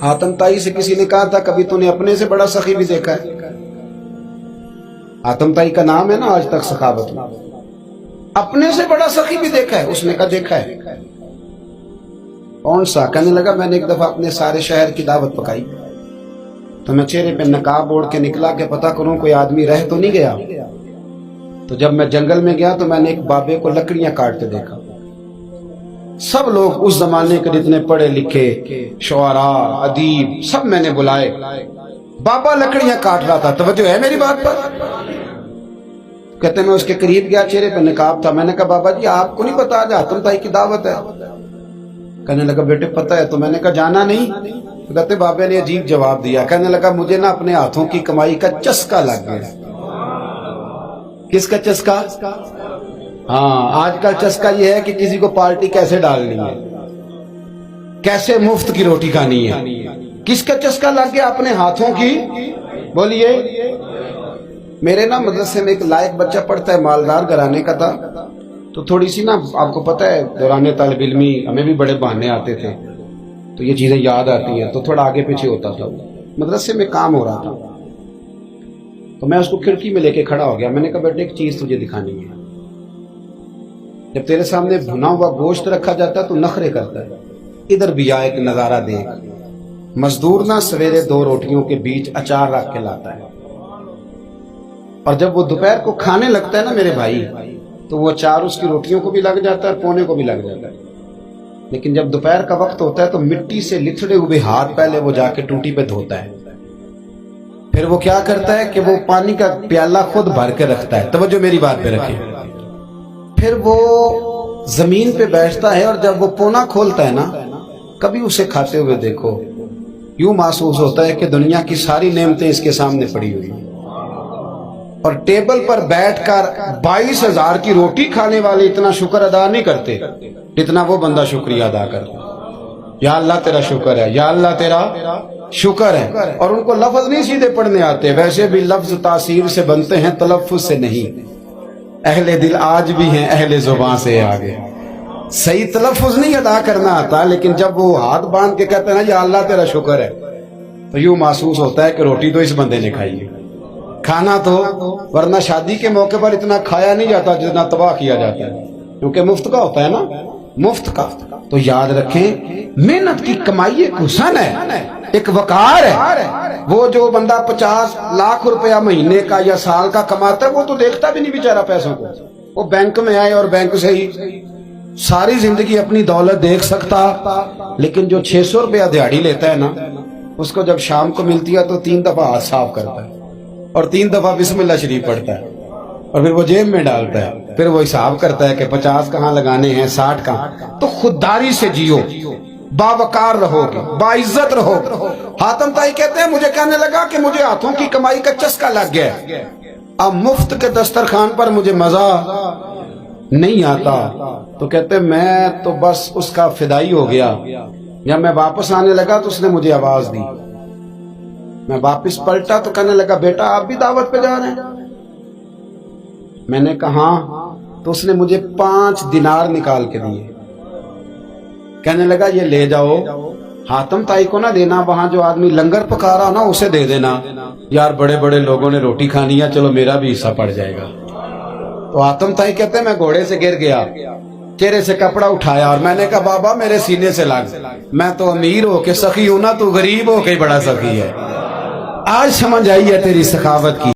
हातम ताई से किसी ने कहा था कभी तूने अपने से बड़ा सखी भी देखा है? हातम ताई का नाम है ना आज तक सखावत में, अपने से बड़ा सखी भी देखा है? उसने कहा देखा है। कौन सा? कहने लगा मैंने एक दफा अपने सारे शहर की दावत पकाई तो मैं चेहरे पे नकाब ओढ़ के निकला कि पता करूं कोई आदमी रह तो नहीं गया। तो जब मैं जंगल में गया तो मैंने एक बाबे को लकड़ियां काटते देखा। सब लोग उस जमाने के जितने पढ़े लिखे शुआरा अदीब सब मैंने बुलाए, बाबा लकड़ियां काट रहा था। तवज्जो है मेरी बात पर? कहते मैं उसके करीब गया, चेहरे पे नकाब था। मैंने कहा बाबा जी आपको नहीं पता आज हातम ताई की दावत है? कहने लगा बेटे पता है। तो मैंने कहा जाना नहीं? तो कहते बाबे ने अजीब जवाब दिया। कहने लगा मुझे ना अपने हाथों की कमाई का चस्का लग गया। किसका चस्का? हाँ, आजकल चस्का ये है कि किसी को पार्टी कैसे डालनी है, कैसे मुफ्त की रोटी खानी है। किसका चस्का लग गया? अपने हाथों की। बोलिए। मेरे ना मदरसे में एक लायक बच्चा पढ़ता है, मालदार घराने का था। तो थोड़ी सी ना आपको पता है दौरान तालिब इल्मी हमें भी बड़े बहाने आते थे तो ये चीजें याद आती हैं, तो थोड़ा आगे पीछे होता था। मदरसे में काम हो रहा था तो मैं उसको खिड़की में लेके खड़ा हो गया। मैंने कहा बेटे एक चीज तुझे दिखानी है। जब तेरे सामने भुना हुआ गोश्त रखा जाता है तो नखरे करता है, इधर भी आ एक नजारा देख। मजदूर ना सवेरे 2 रोटियों के बीच अचार रख के लाता है और जब वो दोपहर को खाने लगता है ना मेरे भाई, तो वो अचार उसकी रोटियों को भी लग जाता है और पोने को भी लग जाता है। लेकिन जब दोपहर का वक्त होता है तो मिट्टी से लिथड़े हुए हाथ पहले वो जाके टूटी पे धोता है। फिर वो क्या करता है कि वो पानी का प्याला खुद भर के रखता है। तवज्जो मेरी बात पे रखें। फिर वो जमीन पे बैठता है और जब वो पोना खोलता है ना, कभी उसे खाते हुए देखो, यूं महसूस होता है कि दुनिया की सारी नेमतें इसके सामने पड़ी हुई हैं। और टेबल पर बैठकर 22,000 की रोटी खाने वाले इतना शुक्र अदा नहीं करते जितना वो बंदा शुक्रिया अदा करता। या अल्लाह तेरा शुक्र है, या अल्लाह तेरा शुक्र है। और उनको लफ्ज नहीं सीधे पढ़ने आते, वैसे भी लफ्ज तासीर से बनते हैं, तलफ्फुज से नहीं। अहले दिल आज भी हैं अहले जुबान से आगे। सही तलफ्फुज नहीं अदा करना आता, लेकिन जब वो हाथ बांध के कहते हैं ना या अल्लाह तेरा शुक्र है, तो यूं महसूस होता है कि रोटी तो इस बंदे ने खाई है, खाना तो, वरना शादी के मौके पर इतना खाया नहीं जाता जितना तबाह किया जाता है, क्योंकि मुफ्त का होता है ना, मुफ्त का। तो याद रखें मेहनत की कमाई एक हुस्न है, एक वकार है। वो जो बंदा 50 लाख रुपया महीने का या साल का कमाता है वो तो देखता भी नहीं बेचारा पैसों को। वो बैंक में आए और बैंक से ही सारी जिंदगी अपनी दौलत देख सकता। लेकिन जो 600 रुपया दिहाड़ी लेता है ना, उसको जब शाम को मिलती है तो 3 दफा हाथ साफ करता है और 3 दफा बिस्मिल्लाह शरीफ पढ़ता है और फिर वो जेब में डालता है। फिर वो हिसाब करता है कि 50 कहाँ लगाने हैं, 60 कहाँ। तो खुददारी से जियो, बावकार रहोगे, बाइज्जत रहोगे। हातम ताई कहते हैं मुझे कहने लगा कि मुझे हाथों की कमाई का चस्का लग गया, अब मुफ्त के दस्तरखान पर मुझे मजा नहीं आता। तो कहते मैं तो बस उसका फिदाई हो गया। जब मैं वापस आने लगा तो उसने मुझे आवाज दी। मैं वापस पलटा तो कहने लगा बेटा आप भी दावत पे जा रहे हैं? मैंने कहा। तो उसने मुझे 5 दिनार निकाल के दिए। कहने लगा ये ले जाओ, हातम ताई को ना देना, वहां जो आदमी लंगर पका रहा ना उसे दे देना। यार बड़े बड़े लोगों ने रोटी खानी है, चलो मेरा भी हिस्सा पड़ जाएगा। तो हातम ताई कहते मैं घोड़े से गिर गया, चेहरे से कपड़ा उठाया और मैंने कहा बाबा मेरे सीने से लग, मैं तो अमीर हो के सखी हूं ना, तू गरीब हो के बड़ा सखी है। आज समझ आई है तेरी सखावत की।